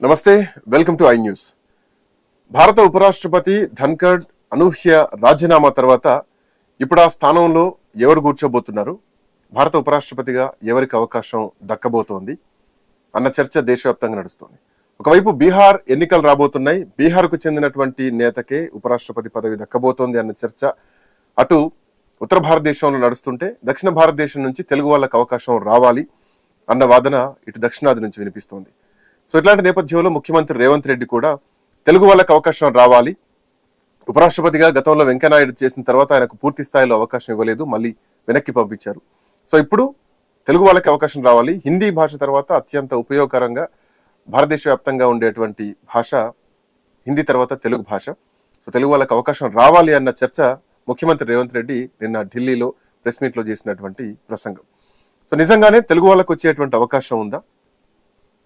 నమస్తే, welcome to I news. భారత ఉపరాష్ట్రపతి ధన్కడ్ అనూహ్య రాజీనామా తర్వాత ఇప్పుడు ఆ స్థానంలో ఎవరు కూర్చోబోతున్నారు, భారత ఉపరాష్ట్రపతిగా ఎవరికి అవకాశం దక్కబోతోంది అన్న చర్చ దేశవ్యాప్తంగా నడుస్తుంది. ఒకవైపు బీహార్ ఎన్నికలు రాబోతున్నాయి, బీహార్కు చెందినటువంటి నేతకే ఉపరాష్ట్రపతి పదవి దక్కబోతోంది అన్న చర్చ అటు ఉత్తర భారతదేశంలో నడుస్తుంటే, దక్షిణ భారతదేశం నుంచి తెలుగు వాళ్ళకు అవకాశం రావాలి అన్న వాదన ఇటు దక్షిణాది నుంచి వినిపిస్తోంది. సో ఇట్లాంటి నేపథ్యంలో ముఖ్యమంత్రి రేవంత్ రెడ్డి కూడా తెలుగు వాళ్ళకి అవకాశం రావాలి, ఉపరాష్ట్రపతిగా గతంలో వెంకయ్యనాయుడు చేసిన తర్వాత ఆయనకు పూర్తి స్థాయిలో అవకాశం ఇవ్వలేదు, మళ్ళీ వెనక్కి పంపించారు. సో ఇప్పుడు తెలుగు వాళ్ళకి అవకాశం రావాలి. హిందీ భాష తర్వాత అత్యంత ఉపయోగకరంగా భారతదేశ వ్యాప్తంగా ఉండేటువంటి భాష హిందీ తర్వాత తెలుగు భాష. సో తెలుగు వాళ్ళకి అవకాశం రావాలి అన్న చర్చ ముఖ్యమంత్రి రేవంత్ రెడ్డి నిన్న ఢిల్లీలో ప్రెస్ మీట్లో చేసినటువంటి ప్రసంగం. సో నిజంగానే తెలుగు వాళ్ళకు వచ్చేటువంటి అవకాశం ఉందా,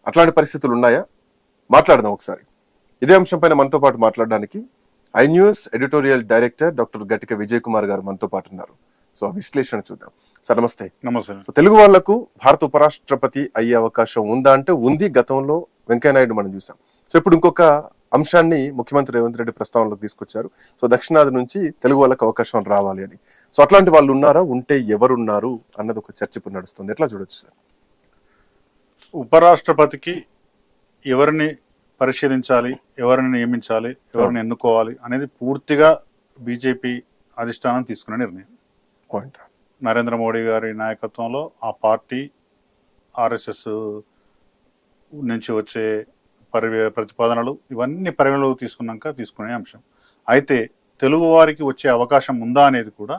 అట్లాంటి పరిస్థితులు ఉన్నాయా, మాట్లాడదాం ఒకసారి. ఇదే అంశం పైన మనతో పాటు మాట్లాడడానికి iNews editorial director doctor Gattika Vijay Kumar garu మనతో పాటు ఉన్నారు. సో ఆ విశ్లేషణ చూద్దాం. సార్ నమస్తే. నమస్తే. సో తెలుగు వాళ్లకు భారత ఉపరాష్ట్రపతి అయ్యే అవకాశం ఉందా అంటే ఉంది. గతంలో వెంకయ్యనాయుడు మనం చూసాం. సో ఇప్పుడు ఇంకొక అంశాన్ని ముఖ్యమంత్రి రేవంత్ రెడ్డి ప్రస్తావనలోకి తీసుకొచ్చారు. సో దక్షిణాది నుంచి తెలుగు వాళ్ళకి అవకాశం రావాలి అని. సో అట్లాంటి వాళ్ళు ఉన్నారా, ఉంటే ఎవరున్నారు అన్నది ఒక చర్చ ఇప్పుడు నడుస్తుంది. ఎట్లా చూడొచ్చు సార్? ఉపరాష్ట్రపతికి ఎవరిని పరిశీలించాలి, ఎవరిని నియమించాలి, ఎవరిని ఎన్నుకోవాలి అనేది పూర్తిగా బీజేపీ అధిష్టానం తీసుకున్న నిర్ణయం. నరేంద్ర మోడీ గారి నాయకత్వంలో ఆ పార్టీ ఆర్ఎస్ఎస్ నుంచి వచ్చే ప్రతిపాదనలు ఇవన్నీ పరిగణలోకి తీసుకునే అంశం. అయితే తెలుగు వారికి వచ్చే అవకాశం ఉందా అనేది కూడా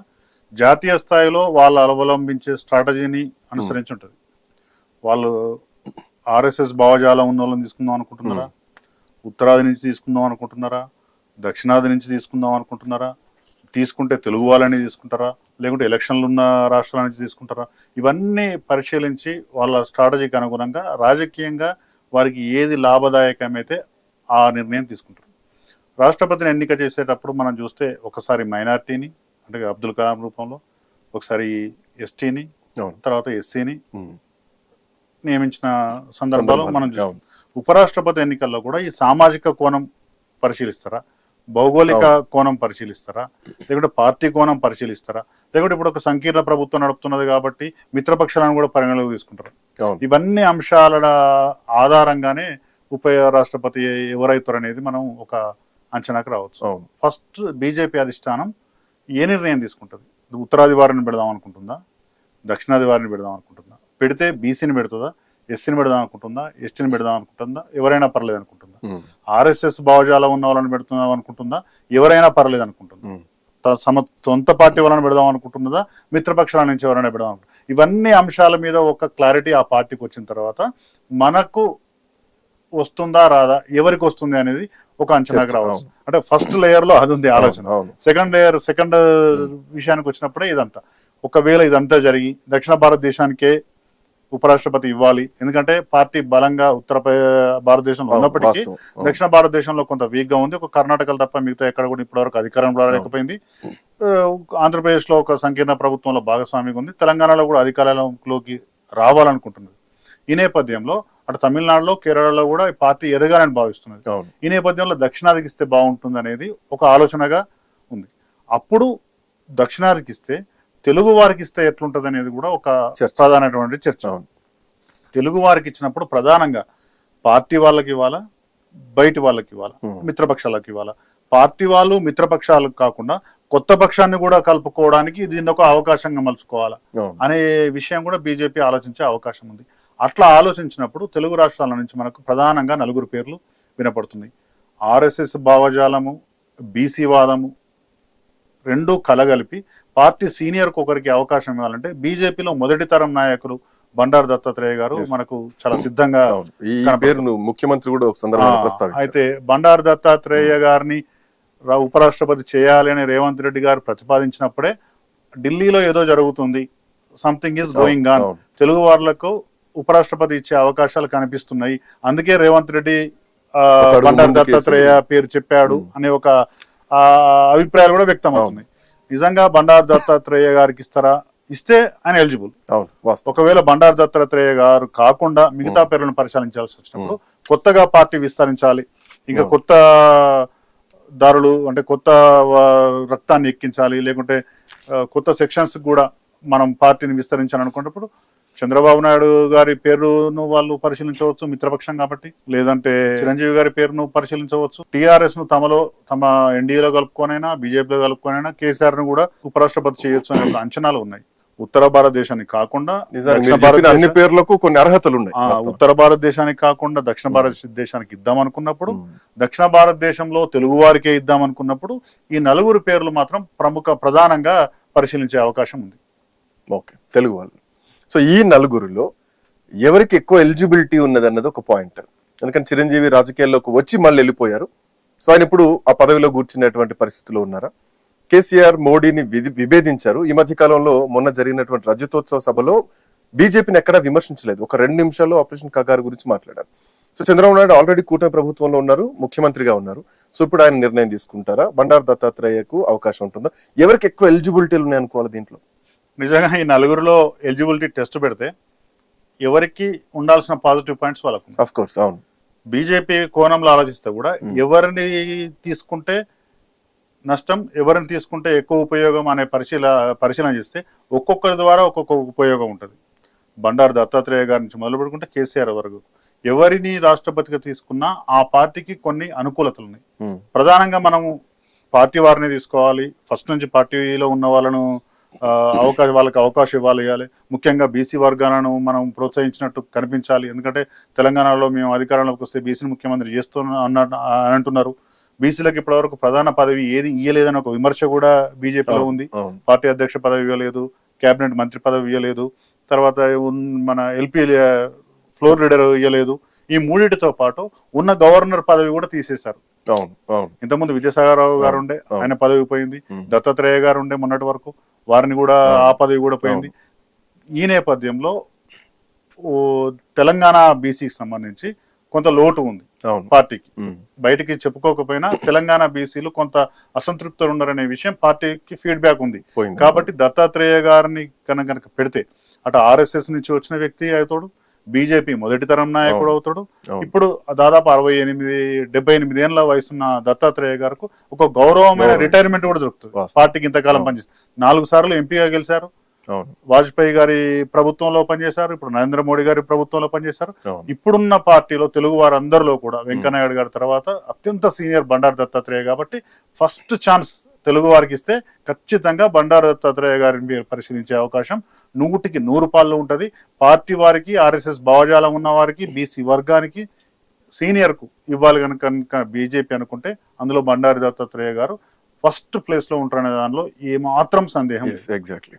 జాతీయ స్థాయిలో వాళ్ళు అవలంబించే స్ట్రాటజీని అనుసరించి ఉంటుంది. వాళ్ళు ఆర్ఎస్ఎస్ భావజాలం ఉన్న వాళ్ళని తీసుకుందాం అనుకుంటున్నారా, ఉత్తరాది నుంచి తీసుకుందాం అనుకుంటున్నారా, దక్షిణాది నుంచి తీసుకుందాం అనుకుంటున్నారా, తీసుకుంటే తెలుగు వాళ్ళని తీసుకుంటారా, లేకుంటే ఎలక్షన్లు ఉన్న రాష్ట్రాల నుంచి తీసుకుంటారా, ఇవన్నీ పరిశీలించి వాళ్ళ స్ట్రాటజీకి అనుగుణంగా రాజకీయంగా వారికి ఏది లాభదాయకమైతే ఆ నిర్ణయం తీసుకుంటారు. రాష్ట్రపతిని ఎన్నిక చేసేటప్పుడు మనం చూస్తే ఒకసారి మైనార్టీని అంటే అబ్దుల్ కలాం రూపంలో, ఒకసారి ఎస్టీని, తర్వాత ఎస్సీని నియమించిన సందర్భాలు మనం చూస్తాం. ఉపరాష్ట్రపతి ఎన్నికల్లో కూడా ఈ సామాజిక కోణం పరిశీలిస్తారా, భౌగోళిక కోణం పరిశీలిస్తారా, లేకుంటే పార్టీ కోణం పరిశీలిస్తారా, లేకుంటే ఇప్పుడు ఒక సంకీర్ణ ప్రభుత్వం నడుపుతున్నది కాబట్టి మిత్రపక్షాలను కూడా పరిగణలోకి తీసుకుంటారు. ఇవన్నీ అంశాల ఆధారంగానే ఉప రాష్ట్రపతి ఎవరైతారు అనేది మనం ఒక అంచనాకు రావచ్చు. ఫస్ట్ బీజేపీ అధిష్టానం ఏ నిర్ణయం తీసుకుంటుంది? ఉత్తరాది వారిని పెడదాం అనుకుంటుందా, దక్షిణాది వారిని పెడదాం అనుకుంటుందా, పెడితే బీసీని పెడుతుందా, ఎస్సీని పెడదాం అనుకుంటుందా, ఎస్టీని పెడదాం అనుకుంటుందా, ఎవరైనా పర్లేదు అనుకుంటుందా, ఆర్ఎస్ఎస్ భావజాలం ఉన్న వాళ్ళని పెడుతున్నాం అనుకుంటుందా, ఎవరైనా పర్లేదు అనుకుంటుందా, సొంత పార్టీ వాళ్ళని పెడదాం అనుకుంటున్నదా, మిత్రపక్షాల నుంచి ఎవరైనా పెడదాం అనుకుంటుందా, ఇవన్నీ అంశాల మీద ఒక క్లారిటీ ఆ పార్టీకి వచ్చిన తర్వాత మనకు వస్తుందా రాదా, ఎవరికి వస్తుంది అనేది ఒక అంచనాకు రావచ్చు. అంటే ఫస్ట్ లేయర్ లో అది ఉంది ఆలోచన. సెకండ్ విషయానికి వచ్చినప్పుడే ఇదంతా ఒకవేళ ఇదంతా జరిగి దక్షిణ భారతదేశానికే ఉపరాష్ట్రపతి ఇవ్వాలి, ఎందుకంటే పార్టీ బలంగా ఉత్తర భారతదేశంలో ఉన్నప్పటికీ దక్షిణ భారతదేశంలో కొంత వీక్ గా ఉంది. ఒక కర్ణాటకలో తప్ప మిగతా ఎక్కడ కూడా ఇప్పటివరకు అధికారంలో రాలేకపోయింది. ఆంధ్రప్రదేశ్ లో ఒక సంకీర్ణ ప్రభుత్వంలో భాగస్వామిగా ఉంది. తెలంగాణలో కూడా అధికారంలోకి రావాలనుకుంటున్నది. ఈ నేపథ్యంలో అటు తమిళనాడులో, కేరళలో కూడా ఈ పార్టీ ఎదగాలని భావిస్తున్నది. ఈ నేపథ్యంలో దక్షిణాదికి ఇస్తే బాగుంటుంది అనేది ఒక ఆలోచనగా ఉంది. అప్పుడు దక్షిణాదికి ఇస్తే తెలుగు వారికి ఇస్తే ఎట్లుంటది అనేది కూడా ఒక ప్రధానమైనటువంటి చర్చ. తెలుగు వారికి ఇచ్చినప్పుడు ప్రధానంగా పార్టీ వాళ్ళకి ఇవ్వాలా, బయటి వాళ్ళకి ఇవ్వాలా, మిత్రపక్షాలకు ఇవ్వాలా, పార్టీ వాళ్ళు మిత్రపక్షాలకు కాకుండా కొత్త పక్షాన్ని కూడా కలుపుకోవడానికి దీన్ని ఒక అవకాశంగా మలుచుకోవాలా అనే విషయం కూడా బీజేపీ ఆలోచించే అవకాశం ఉంది. అట్లా ఆలోచించినప్పుడు తెలుగు రాష్ట్రాల నుంచి మనకు ప్రధానంగా 4 పేర్లు వినపడుతుంది. ఆర్ఎస్ఎస్ భావజాలము, బీసీ వాదము రెండూ కలగలిపి పార్టీ సీనియర్కు ఒకరికి అవకాశం ఇవ్వాలంటే బీజేపీలో మొదటి తరం నాయకులు బండారు దత్తాత్రేయ గారు మనకు చాలా సిద్ధంగా ముఖ్యమంత్రి కూడా ఒక సందర్భంలో ప్రస్తావించారు. అయితే బండారు దత్తాత్రేయ గారిని ఉపరాష్ట్రపతి చేయాలి అని రేవంత్ రెడ్డి గారు ప్రతిపాదించినప్పుడే ఢిల్లీలో ఏదో జరుగుతుంది, something is going on, Telugu వాళ్లకు ఉపరాష్ట్రపతి ఇచ్చే అవకాశాలు కనిపిస్తున్నాయి, అందుకే రేవంత్ రెడ్డి బండారు దత్తాత్రేయ పేరు చెప్పాడు అనే ఒక అభిప్రాయాలు కూడా వ్యక్తం అవుతున్నాయి. నిజంగా బండారు దత్తాత్రేయ గారికి ఇస్తారా ఇస్తే ఆయన ఎలిజిబుల్. అవును, వాస్తవం. ఒకవేళ బండారు దత్తాత్రేయ గారు కాకుండా మిగతా పేర్లను పరిశీలించాల్సి వచ్చినప్పుడు కొత్తగా పార్టీ విస్తరించాలి, ఇంకా కొత్త దారులు అంటే కొత్త రక్తాన్ని ఎక్కించాలి, లేకుంటే కొత్త సెక్షన్స్ కూడా మనం పార్టీని విస్తరించాలనుకున్నప్పుడు చంద్రబాబు నాయుడు గారి పేరును వాళ్ళు పరిశీలించవచ్చు మిత్రపక్షం కాబట్టి, లేదంటే చిరంజీవి గారి పేరును పరిశీలించవచ్చు. టీఆర్ఎస్ ను తమ ఎన్డీఏలో కలుపుకొనైనా బీజేపీలో కలుపుకొనైనా కేసీఆర్ ను కూడా ఉపరాష్ట్రపతి చేయొచ్చు అనే ఒక అంచనాలు ఉన్నాయి. ఉత్తర భారతదేశానికి కాకుండా అన్ని పేర్లకు కొన్ని అర్హతలు ఉన్నాయి. ఉత్తర భారతదేశానికి కాకుండా దక్షిణ భారతదేశానికి ఇద్దాం అనుకున్నప్పుడు, దక్షిణ భారతదేశంలో తెలుగు వారికే ఇద్దాం అనుకున్నప్పుడు ఈ నలుగురు పేర్లు మాత్రం ప్రధానంగా పరిశీలించే అవకాశం ఉంది. ఓకే, తెలుగు వాళ్ళు. సో ఈ నలుగురిలో ఎవరికి ఎక్కువ ఎలిజిబిలిటీ ఉన్నది అన్నది ఒక పాయింట్. ఎందుకంటే చిరంజీవి రాజకీయాల్లోకి వచ్చి మళ్ళీ వెళ్ళిపోయారు. సో ఆయన ఇప్పుడు ఆ పదవిలో కూర్చున్నటువంటి పరిస్థితిలో ఉన్నారా? కేసీఆర్ మోడీని విభేదించారు. ఈ మధ్య కాలంలో మొన్న జరిగినటువంటి రజతోత్సవ సభలో బీజేపీని ఎక్కడా విమర్శించలేదు. ఒక 2 నిమిషాల్లో ఆపరేషన్ కగారు గురించి మాట్లాడారు. సో చంద్రబాబు నాయుడు ఆల్రెడీ కూటమి ప్రభుత్వంలో ఉన్నారు, ముఖ్యమంత్రిగా ఉన్నారు. సో ఇప్పుడు ఆయన నిర్ణయం తీసుకుంటారా? బండారు దత్తాత్రేయకు అవకాశం ఉంటుందా? ఎవరికి ఎక్కువ ఎలిజిబిలిటీలు ఉన్నాయి అనుకోవాలి దీంట్లో? నిజంగా ఈ నలుగురిలో ఎలిజిబిలిటీ టెస్ట్ పెడితే ఎవరికి ఉండాల్సిన పాజిటివ్ పాయింట్స్ వాళ్ళకు. ఆఫ్ కోర్స్, అవును. బీజేపీ కోణంలో ఆలోచిస్తే కూడా ఎవరిని తీసుకుంటే నష్టం, ఎవరిని తీసుకుంటే ఎక్కువ ఉపయోగం అనే పరిశీలన చేస్తే ఒక్కొక్కరి ద్వారా ఒక్కొక్క ఉపయోగం ఉంటుంది. బండారు దత్తాత్రేయ గారి నుంచి మొదలు పెట్టుకుంటే కేసీఆర్ వరకు ఎవరిని రాష్ట్రపతిగా తీసుకున్నా ఆ పార్టీకి కొన్ని అనుకూలతలు ఉన్నాయి. ప్రధానంగా మనము పార్టీ వారిని తీసుకోవాలి. ఫస్ట్ నుంచి పార్టీలో ఉన్న వాళ్ళను వాళ్ళకి అవకాశం ఇవ్వాలి. ముఖ్యంగా బీసీ వర్గాలను మనం ప్రోత్సహించినట్టు కనిపించాలి. ఎందుకంటే తెలంగాణలో మేము అధికారంలోకి వస్తే బీసీని ముఖ్యమంత్రి అంటున్నారు. బీసీలకు ఇప్పటివరకు ప్రధాన పదవి ఏది ఇయ్యలేదని ఒక విమర్శ కూడా బీజేపీలో ఉంది. పార్టీ అధ్యక్ష పదవి ఇవ్వలేదు, కేబినెట్ మంత్రి పదవి ఇవ్వలేదు, తర్వాత మన ఎల్పీ ఫ్లోర్ లీడర్ ఇవ్వలేదు. ఈ మూడింటితో పాటు ఉన్న గవర్నర్ పదవి కూడా తీసేశారు. ఇంతకుముందు విద్యాసాగరరావు గారు ఉండే, ఆయన పదవి పోయింది. దత్తాత్రేయ గారు ఉండే మొన్నటి వరకు, వారిని కూడా ఆ పదవి కూడా పోయింది. ఈ నేపథ్యంలో తెలంగాణ బీసీకి సంబంధించి కొంత లోటు ఉంది పార్టీకి. బయటికి చెప్పుకోకపోయినా తెలంగాణ బీసీలు కొంత అసంతృప్తులు ఉన్నారనే విషయం పార్టీకి ఫీడ్బ్యాక్ ఉంది. కాబట్టి దత్తాత్రేయ గారిని కనుక పెడితే అటు ఆర్ఎస్ఎస్ నుంచి వచ్చిన వ్యక్తి అవుతాడు, బీజేపీ మొదటి తరం నాయకుడు అవుతాడు. ఇప్పుడు దాదాపు 78 ఏళ్ల వయసున్న దత్తాత్రేయ గారికి ఒక గౌరవమైన రిటైర్మెంట్ కూడా దొరుకుతుంది. పార్టీకి ఇంతకాలం పనిచేసి 4 సార్లు ఎంపీగా గెలిచారు. వాజ్పేయి గారి ప్రభుత్వంలో పనిచేశారు, ఇప్పుడు నరేంద్ర మోడీ గారి ప్రభుత్వంలో పనిచేశారు. ఇప్పుడున్న పార్టీలో తెలుగు వారందరిలో కూడా వెంకయ్యనాయుడు గారి తర్వాత అత్యంత సీనియర్ బండారు దత్తాత్రేయ కాబట్టి ఫస్ట్ ఛాన్స్ తెలుగు వారికి ఇస్తే ఖచ్చితంగా బండారు దత్తాత్రేయ గారిని పరిశీలించే అవకాశం 100కి 100 ఉంటది. పార్టీ వారికి, ఆర్ఎస్ఎస్ భావజాలం ఉన్న వారికి, బీసీ వర్గానికి, సీనియర్ కు ఇవ్వాలి కనుక బీజేపీ అనుకుంటే అందులో బండారు దత్తాత్రేయ గారు ఫస్ట్ ప్లేస్ లో ఉంటారనే దానిలో ఏమాత్రం సందేహం. ఎగ్జాక్ట్లీ.